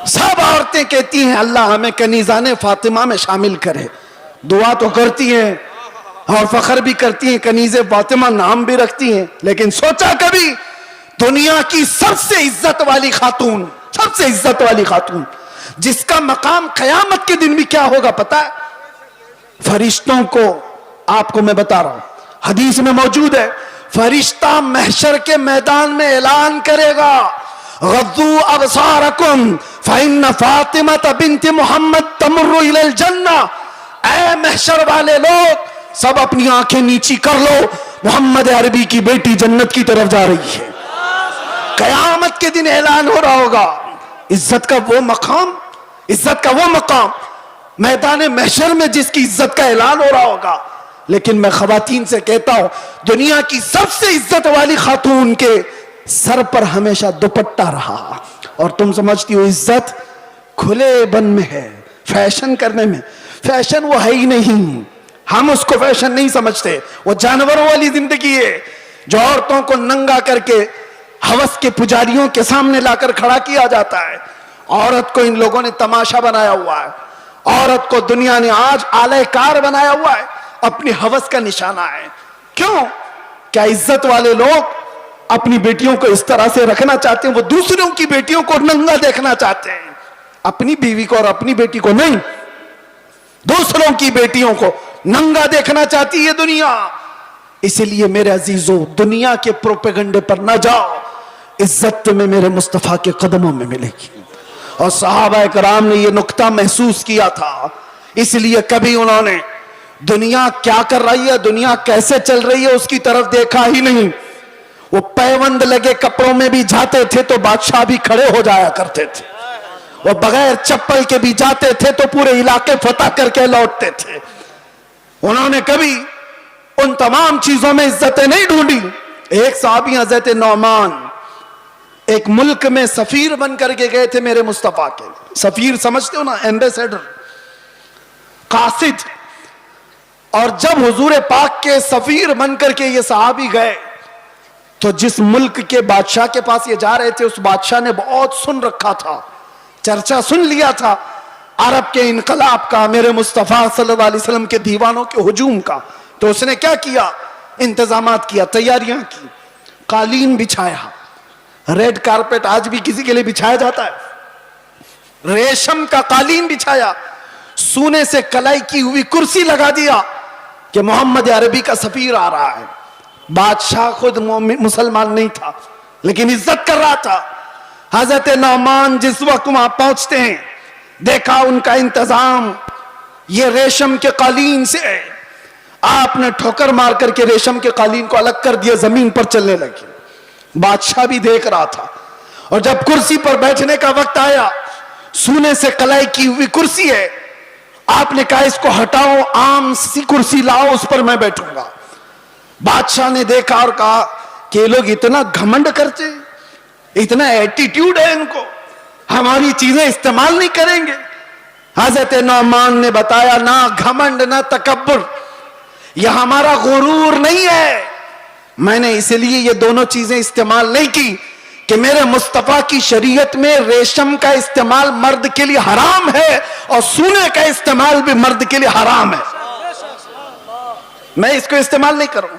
S1: سب عورتیں کہتی ہیں اللہ ہمیں کنیزان فاطمہ میں شامل کرے، دعا تو کرتی ہیں اور فخر بھی کرتی ہیں، کنیز فاطمہ نام بھی رکھتی ہیں، لیکن سوچا کبھی دنیا کی سب سے عزت والی خاتون، سب سے عزت والی خاتون، جس کا مقام قیامت کے دن بھی کیا ہوگا پتا ہے؟ فرشتوں کو، آپ کو میں بتا رہا ہوں، حدیث میں موجود ہے، فرشتہ محشر کے میدان میں اعلان کرے گا، غضوا ابصارکم فإن فاطمة بنت محمد تمر إلى الجنہ۔ اے محشر والے لوگ سب اپنی آنکھیں نیچی کر لو، محمد عربی کی بیٹی جنت کی طرف جا رہی ہے۔ قیامت کے دن اعلان ہو رہا ہوگا۔ عزت کا وہ مقام، عزت کا وہ مقام میدان محشر میں جس کی عزت کا اعلان ہو رہا ہوگا۔ لیکن میں خواتین سے کہتا ہوں، دنیا کی سب سے عزت والی خاتون کے سر پر ہمیشہ دوپٹہ رہا، اور تم سمجھتی ہو عزت کھلے بن میں ہے، فیشن کرنے میں۔ فیشن وہ ہے ہی نہیں، ہم اس کو فیشن نہیں سمجھتے، وہ جانوروں والی زندگی ہے جو عورتوں کو ننگا کر کے ہوس کے پجاریوں کے سامنے لا کر کھڑا کیا جاتا ہے۔ عورت کو ان لوگوں نے تماشا بنایا ہوا ہے، عورت کو دنیا نے آج آلہ کار بنایا ہوا ہے، اپنی ہوس کا نشانہ ہے۔ کیوں؟ کیا عزت والے لوگ اپنی بیٹیوں کو اس طرح سے رکھنا چاہتے ہیں؟ وہ دوسروں کی بیٹیوں کو ننگا دیکھنا چاہتے ہیں، اپنی بیوی کو اور اپنی بیٹی کو نہیں، دوسروں کی بیٹیوں کو ننگا دیکھنا چاہتی ہے دنیا۔ اسی لیے میرے عزیزو، دنیا کے پروپیگنڈے پر نہ جاؤ، عزت تمہیں میرے مصطفیٰ کے قدموں میں ملے گی۔ اور صحابہ کرام نے یہ نقطہ محسوس کیا تھا، اس لیے کبھی انہوں نے دنیا کیا کر رہی ہے، دنیا کیسے چل رہی ہے اس کی طرف دیکھا ہی نہیں۔ وہ پیوند لگے کپڑوں میں بھی جاتے تھے تو بادشاہ بھی کھڑے ہو جایا کرتے تھے، وہ بغیر چپل کے بھی جاتے تھے تو پورے علاقے فتح کر کے لوٹتے تھے۔ انہوں نے کبھی ان تمام چیزوں میں عزتیں نہیں ڈھونڈی۔ ایک صحابی حضرت نعمان ایک ملک میں سفیر بن کر کے گئے تھے میرے مصطفیٰ کے۔ سفیر سمجھتے ہو نا، ایمبیسیڈر، قاصد۔ اور جب حضور پاک کے سفیر بن کر کے یہ صحابی گئے تو جس ملک کے بادشاہ کے پاس یہ جا رہے تھے، اس بادشاہ نے بہت سن رکھا تھا، چرچا سن لیا تھا عرب کے انقلاب کا، میرے مصطفیٰ صلی اللہ علیہ وسلم کے دیوانوں کے ہجوم کا۔ تو اس نے کیا کیا؟ انتظامات کیا، تیاریاں کی، قالین بچھایا۔ ریڈ کارپیٹ آج بھی کسی کے لیے بچھایا جاتا ہے، ریشم کا قالین بچھایا، سونے سے کلائی کی ہوئی کرسی لگا دیا کہ محمد عربی کا سفیر آ رہا ہے۔ بادشاہ خود مسلمان نہیں تھا لیکن عزت کر رہا تھا۔ حضرت نعمان جس وقت وہاں پہنچتے ہیں، دیکھا ان کا انتظام یہ ریشم کے قالین سے ہے۔ آپ نے ٹھوکر مار کر کے ریشم کے قالین کو الگ کر دیا، زمین پر چلنے لگے۔ بادشاہ بھی دیکھ رہا تھا، اور جب کرسی پر بیٹھنے کا وقت آیا، سونے سے کلائی کی ہوئی کرسی ہے، آپ نے کہا اس کو ہٹاؤ، عام سی کرسی لاؤ، اس پر میں بیٹھوں گا۔ بادشاہ نے دیکھا اور کہا کہ یہ لوگ اتنا گھمنڈ کرتے، اتنا ایٹیٹیوڈ ہے ان کو، ہماری چیزیں استعمال نہیں کریں گے۔ حضرت نعمان نے بتایا نہ گھمنڈ نہ تکبر، یہ ہمارا غرور نہیں ہے، میں نے اس لیے یہ دونوں چیزیں استعمال نہیں کی کہ میرے مصطفیٰ کی شریعت میں ریشم کا استعمال مرد کے لیے حرام ہے اور سونے کا استعمال بھی مرد کے لیے حرام ہے، میں اس کو استعمال نہیں کروں۔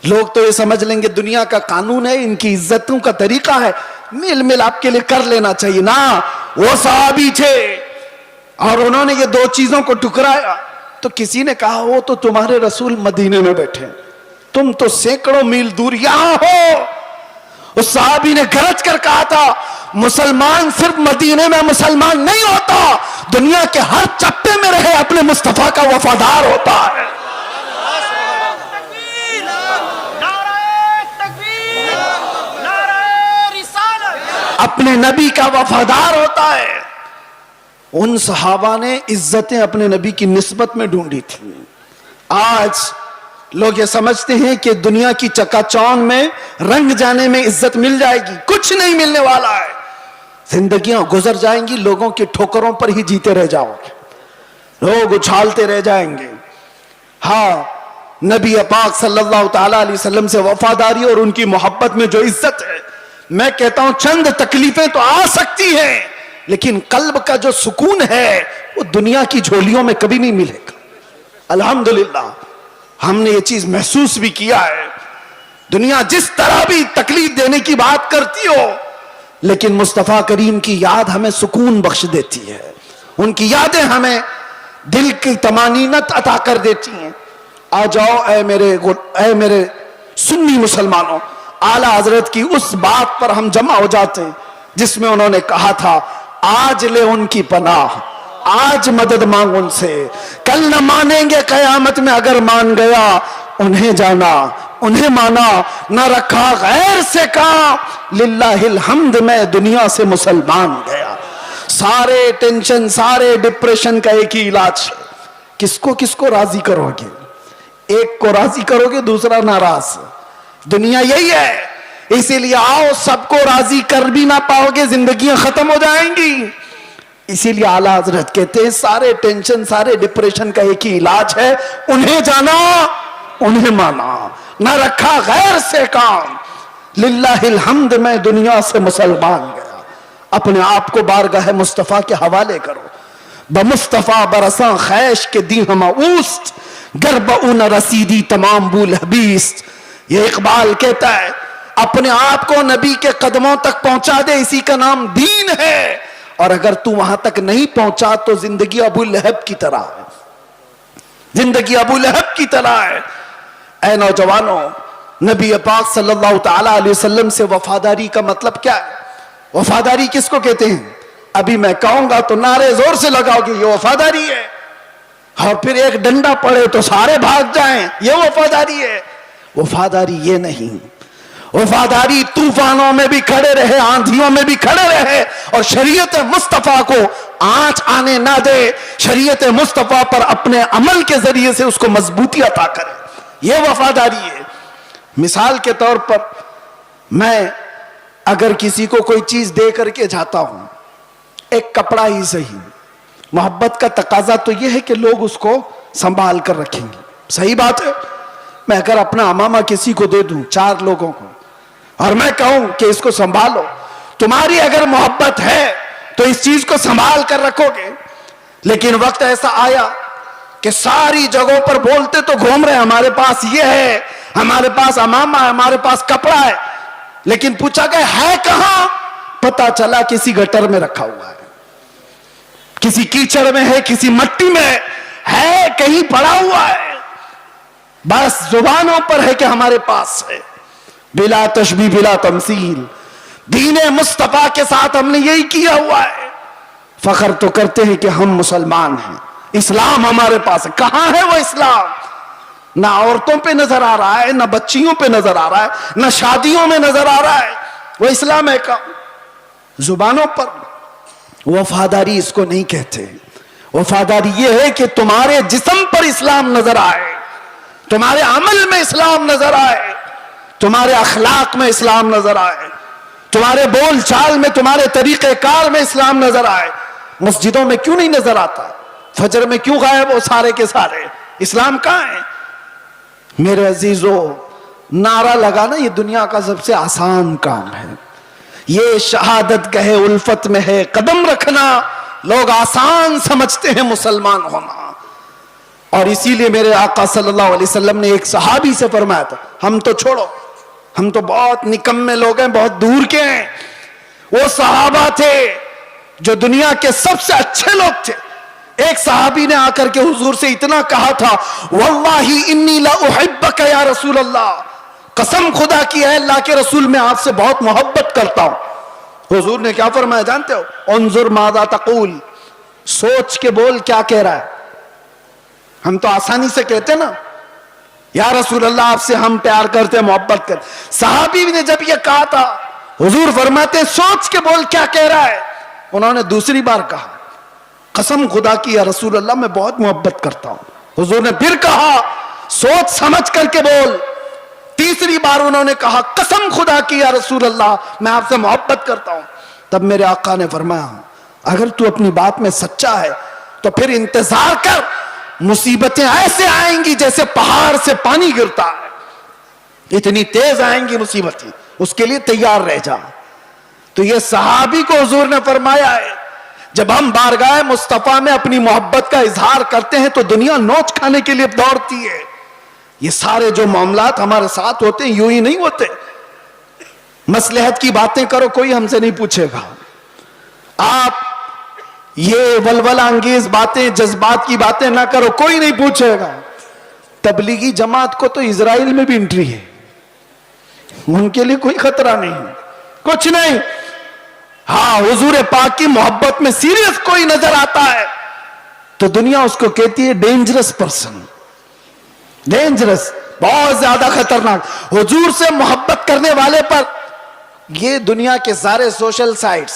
S1: لوگ تو یہ سمجھ لیں گے دنیا کا قانون ہے، ان کی عزتوں کا طریقہ ہے، میل مل آپ کے لیے کر لینا چاہیے۔ نا، وہ صحابی تھے اور انہوں نے یہ دو چیزوں کو ٹکرایا تو کسی نے کہا وہ تو تمہارے رسول مدینے میں بیٹھے، تم تو سینکڑوں میل دور یہاں ہو۔ اس صحابی نے گرج کر کہا تھا مسلمان صرف مدینے میں مسلمان نہیں ہوتا، دنیا کے ہر چپے میں رہے اپنے مصطفیٰ کا وفادار ہوتا ہے۔ اپنے نبی کا وفادار ہوتا ہے۔ ان صحابہ نے عزتیں اپنے نبی کی نسبت میں ڈھونڈی تھی۔ آج لوگ یہ سمجھتے ہیں کہ دنیا کی چکا چوند میں رنگ جانے میں عزت مل جائے گی، کچھ نہیں ملنے والا ہے۔ زندگیاں گزر جائیں گی، لوگوں کی ٹھوکروں پر ہی جیتے رہ جاؤ گے، لوگ اچھالتے رہ جائیں گے۔ ہاں، نبی پاک صلی اللہ تعالی علیہ وسلم سے وفاداری اور ان کی محبت میں جو عزت ہے، میں کہتا ہوں چند تکلیفیں تو آ سکتی ہیں، لیکن قلب کا جو سکون ہے وہ دنیا کی جھولیوں میں کبھی نہیں ملے گا۔ الحمدللہ ہم نے یہ چیز محسوس بھی کیا ہے۔ دنیا جس طرح بھی تکلیف دینے کی بات کرتی ہو، لیکن مصطفیٰ کریم کی یاد ہمیں سکون بخش دیتی ہے، ان کی یادیں ہمیں دل کی طمانینت عطا کر دیتی ہیں۔ آ جاؤ اے میرے سنی مسلمانوں، اعلیٰ حضرت کی اس بات پر ہم جمع ہو جاتے ہیں جس میں انہوں نے کہا تھا آج لے ان کی پناہ، آج مدد مانگ ان سے، کل نہ مانیں گے قیامت میں، اگر مان گیا انہیں جانا انہیں مانا، نہ رکھا غیر سے کہا للہ الحمد میں دنیا سے مسلمان گیا۔ سارے ٹینشن، سارے ڈپریشن کا ایک ہی علاج ہے، کس کو راضی کرو گے؟ ایک کو راضی کرو گے دوسرا ناراض۔ دنیا یہی ہے، اسی لیے آؤ سب کو راضی کر بھی نہ پاؤ گے، زندگیاں ختم ہو جائیں گی۔ اسی لیے اعلیٰ حضرت کہتے ہیں سارے ٹینشن، سارے ڈپریشن کا ایک ہی علاج ہے، انہیں جانا انہیں مانا، نہ رکھا غیر سے کام، للہ الحمد میں دنیا سے مسلمان گیا۔ اپنے آپ کو بارگاہ مصطفیٰ کے حوالے کرو۔ بمصطفیٰ برساں خیش کے دی ہم اوست، گرب اون رسیدی تمام بول حبیست۔ یہ اقبال کہتا ہے اپنے آپ کو نبی کے قدموں تک پہنچا دے، اسی کا نام دین ہے، اور اگر تو وہاں تک نہیں پہنچا تو زندگی ابو لہب کی طرح ہے، زندگی ابو لہب کی طرح ہے۔ اے نوجوانوں، نبی پاک صلی اللہ تعالی علیہ وسلم سے وفاداری کا مطلب کیا ہے؟ وفاداری کس کو کہتے ہیں؟ ابھی میں کہوں گا تو نعرے زور سے لگاؤ گے یہ وفاداری ہے، اور پھر ایک ڈنڈا پڑے تو سارے بھاگ جائیں یہ وفاداری ہے۔ وفاداری یہ نہیں، وفاداری طوفانوں میں بھی کھڑے رہے، آندھیوں میں بھی کھڑے رہے، اور شریعت مصطفیٰ کو آنچ آنے نہ دے، شریعت مصطفیٰ پر اپنے عمل کے ذریعے سے اس کو مضبوطی عطا کرے، یہ وفاداری ہے۔ مثال کے طور پر میں اگر کسی کو کوئی چیز دے کر کے جاتا ہوں، ایک کپڑا ہی صحیح، محبت کا تقاضا تو یہ ہے کہ لوگ اس کو سنبھال کر رکھیں گے، صحیح بات ہے۔ میں اگر اپنا امامہ کسی کو دے دوں، 4 لوگوں کو، اور میں کہوں کہ اس کو سنبھالو، تمہاری اگر محبت ہے تو اس چیز کو سنبھال کر رکھو گے۔ لیکن وقت ایسا آیا کہ ساری جگہوں پر بولتے تو گھوم رہے ہمارے پاس یہ ہے، ہمارے پاس امامہ ہے، ہمارے پاس کپڑا ہے، لیکن پوچھا کہ ہے کہاں؟ پتا چلا کسی گٹر میں رکھا ہوا ہے، کسی کیچڑ میں ہے، کسی مٹی میں ہے، کہیں پڑا ہوا ہے، بس زبانوں پر ہے کہ ہمارے پاس ہے۔ بلا تشبیہ بلا تمثیل، دین مصطفیٰ کے ساتھ ہم نے یہی کیا ہوا ہے۔ فخر تو کرتے ہیں کہ ہم مسلمان ہیں، اسلام ہمارے پاس ہے۔ کہاں ہے وہ اسلام؟ نہ عورتوں پہ نظر آ رہا ہے، نہ بچیوں پہ نظر آ رہا ہے، نہ شادیوں میں نظر آ رہا ہے، وہ اسلام ہے کہاں؟ زبانوں پر۔ وفاداری اس کو نہیں کہتے، وفاداری یہ ہے کہ تمہارے جسم پر اسلام نظر آئے، تمہارے عمل میں اسلام نظر آئے، تمہارے اخلاق میں اسلام نظر آئے، تمہارے بول چال میں، تمہارے طریقہ کار میں اسلام نظر آئے۔ مسجدوں میں کیوں نہیں نظر آتا؟ فجر میں کیوں غائب ہو سارے کے سارے؟ اسلام کہاں ہے؟ میرے عزیزو، نعرہ لگانا یہ دنیا کا سب سے آسان کام ہے، یہ شہادت گہے الفت میں ہے، قدم رکھنا لوگ آسان سمجھتے ہیں مسلمان ہونا۔ اور اسی لیے میرے آقا صلی اللہ علیہ وسلم نے ایک صحابی سے فرمایا تھا، ہم تو چھوڑو، ہم تو بہت نکمے لوگ ہیں، بہت دور کے ہیں، وہ صحابہ تھے جو دنیا کے سب سے اچھے لوگ تھے، ایک صحابی نے آ کر کے حضور سے اتنا کہا تھا، واللہ انی لا احبک یا رسول اللہ، قسم خدا کی ہے اللہ کے رسول میں آپ سے بہت محبت کرتا ہوں۔ حضور نے کیا فرمایا جانتے ہو؟ انظر ماذا تقول، سوچ کے بول کیا کہہ رہا ہے۔ ہم تو آسانی سے کہتے نا یا رسول اللہ آپ سے ہم پیار کرتے محبت کرتے، صحابی نے جب یہ کہا تھا حضور فرماتے سوچ کے بول کیا کہہ رہا ہے۔ انہوں نے دوسری بار کہا قسم خدا کی یا رسول اللہ میں بہت محبت کرتا ہوں۔ حضور نے پھر کہا سوچ سمجھ کر کے بول۔ تیسری بار انہوں نے کہا قسم خدا کی یا رسول اللہ میں آپ سے محبت کرتا ہوں۔ تب میرے آقا نے فرمایا اگر تو اپنی بات میں سچا ہے تو پھر انتظار کر، مصیبتیں ایسے آئیں گی جیسے پہاڑ سے پانی گرتا ہے، اتنی تیز آئیں گی مصیبتیں، اس کے لیے تیار رہ جا۔ تو یہ صحابی کو حضور نے فرمایا ہے جب ہم بارگاہ مصطفیٰ میں اپنی محبت کا اظہار کرتے ہیں تو دنیا نوچ کھانے کے لیے دوڑتی ہے۔ یہ سارے جو معاملات ہمارے ساتھ ہوتے ہیں یوں ہی نہیں ہوتے۔ مصلحت کی باتیں کرو کوئی ہم سے نہیں پوچھے گا، آپ یہ ولولہ انگیز باتیں جذبات کی باتیں نہ کرو کوئی نہیں پوچھے گا۔ تبلیغی جماعت کو تو اسرائیل میں بھی انٹری ہے، ان کے لیے کوئی خطرہ نہیں، کچھ نہیں۔ ہاں حضور پاک کی محبت میں سیریس کوئی نظر آتا ہے تو دنیا اس کو کہتی ہے ڈینجرس پرسن، ڈینجرس، بہت زیادہ خطرناک۔ حضور سے محبت کرنے والے پر یہ دنیا کے سارے سوشل سائٹس،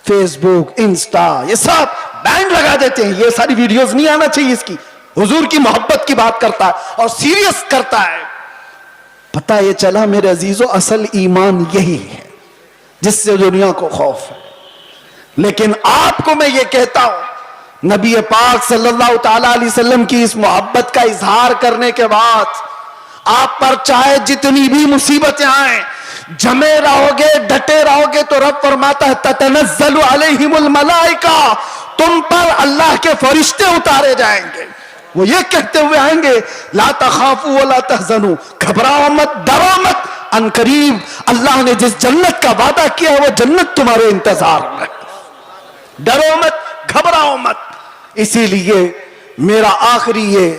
S1: فیس بک، انسٹا، یہ سب بینڈ لگا دیتے ہیں، یہ ساری ویڈیوز نہیں آنا چاہیے اس کی۔ حضور کی محبت کی بات کرتا ہے اور سیریس کرتا ہے۔ پتہ یہ چلا میرے عزیزو اصل ایمان یہی ہے جس سے دنیا کو خوف ہے۔ لیکن آپ کو میں یہ کہتا ہوں نبی پاک صلی اللہ تعالی علیہ وسلم کی اس محبت کا اظہار کرنے کے بعد آپ پر چاہے جتنی بھی مصیبتیں آئیں، جمے رہو گے، ڈٹے رہو گے تو رب فرماتا ہے تتنزل علیہم الملائکہ، تم پر اللہ کے فرشتے اتارے جائیں گے، وہ یہ کہتے ہوئے آئیں گے لا تخافوا ولا تحزنوا، گھبراؤ مت، ڈرو مت، ان قریب اللہ نے جس جنت کا وعدہ کیا ہے وہ جنت تمہارے انتظار میں، ڈرو مت، گھبراؤ مت۔ اسی لیے میرا آخری یہ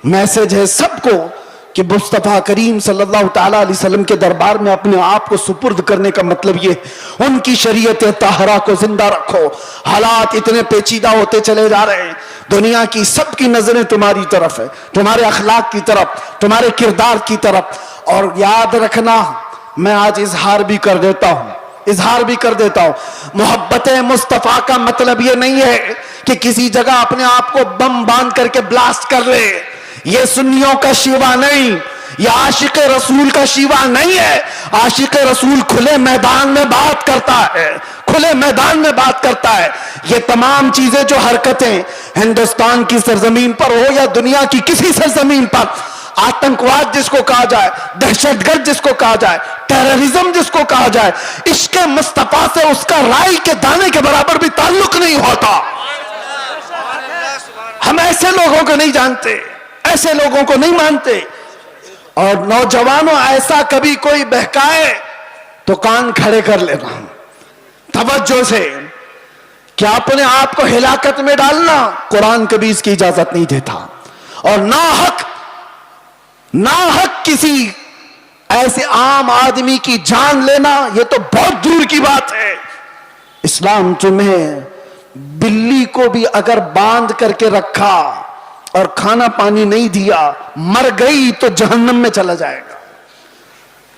S1: میسج ہے سب کو کہ مصطفیٰ کریم صلی اللہ تعالیٰ علیہ وسلم کے دربار میں اپنے آپ کو سپرد کرنے کا مطلب یہ ان کی شریعت طاہرہ کو زندہ رکھو۔ حالات اتنے پیچیدہ ہوتے چلے جا رہے ہیں، دنیا کی سب کی نظریں تمہاری طرف ہے، تمہارے اخلاق کی طرف، تمہارے کردار کی طرف۔ اور یاد رکھنا میں آج اظہار بھی کر دیتا ہوں، محبت مصطفیٰ کا مطلب یہ نہیں ہے کہ کسی جگہ اپنے آپ کو بم باندھ کر کے بلاسٹ کر لے، یہ سنیوں کا شیوا نہیں، یہ عاشق رسول کا شیوا نہیں ہے۔ عاشق رسول کھلے میدان میں بات کرتا ہے، کھلے میدان میں بات کرتا ہے۔ یہ تمام چیزیں جو حرکتیں ہندوستان کی سرزمین پر ہو یا دنیا کی کسی سرزمین پر، آتنکواد جس کو کہا جائے، دہشت گرد جس کو کہا جائے، ٹیررزم جس کو کہا جائے، عشق مصطفیٰ سے اس کا رائی کے دانے کے برابر بھی تعلق نہیں ہوتا۔ ہم ایسے لوگوں کو نہیں جانتے، ایسے لوگوں کو نہیں مانتے۔ اور نوجوانوں ایسا کبھی کوئی بہکائے تو کان کھڑے کر لینا توجہ سے، کیا اپنے آپ کو ہلاکت میں ڈالنا قرآن کبھی اس کی اجازت نہیں دیتا۔ اور ناحق کسی ایسے عام آدمی کی جان لینا یہ تو بہت دور کی بات ہے۔ اسلام تمہیں بلی کو بھی اگر باندھ کر کے رکھا اور کھانا پانی نہیں دیا، مر گئی تو جہنم میں چلا جائے گا،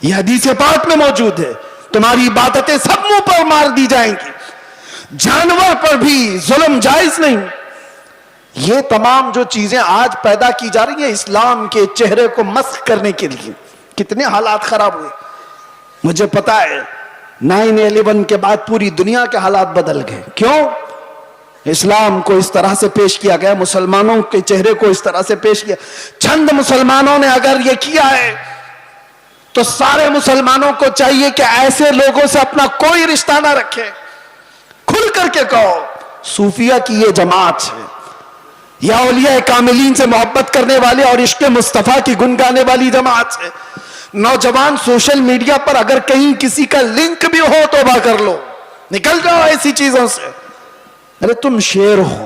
S1: یہ حدیث پاک میں موجود ہے۔ تمہاری عبادتیں سب منہ پر مار دی جائیں گی، جانور پر بھی ظلم جائز نہیں۔ یہ تمام جو چیزیں آج پیدا کی جا رہی ہیں اسلام کے چہرے کو مسخ کرنے کے لیے، کتنے حالات خراب ہوئے مجھے پتا ہے۔ 9/11 کے بعد پوری دنیا کے حالات بدل گئے، کیوں؟ اسلام کو اس طرح سے پیش کیا گیا، مسلمانوں کے چہرے کو اس طرح سے پیش کیا۔ چند مسلمانوں نے اگر یہ کیا ہے تو سارے مسلمانوں کو چاہیے کہ ایسے لوگوں سے اپنا کوئی رشتہ نہ رکھے، کھل کر کے کہو صوفیہ کی یہ جماعت ہے یا اولیاء کاملین سے محبت کرنے والے اور عشق مصطفیٰ کی گنگانے والی جماعت ہے۔ نوجوان سوشل میڈیا پر اگر کہیں کسی کا لنک بھی ہو توبہ کر لو، نکل جاؤ ایسی چیزوں سے۔ ارے تم شیر ہو،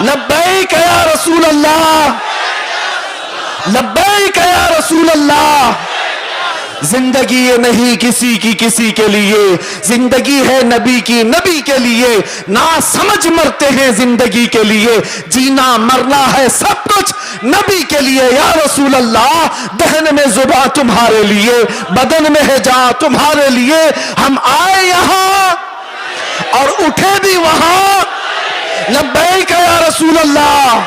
S1: لبیک یا رسول اللہ، لبیک یا رسول اللہ۔ زندگی یہ نہیں کسی کی کسی کے لیے، زندگی ہے نبی کی نبی کے لیے، نا سمجھ مرتے ہیں زندگی کے لیے، جینا مرنا ہے سب کچھ نبی کے لیے۔ یا رسول اللہ، دہن میں زباں تمہارے لیے، بدن میں ہے جان تمہارے لیے، ہم آئے یہاں اور اٹھے بھی وہاں، لبیک یا رسول اللہ۔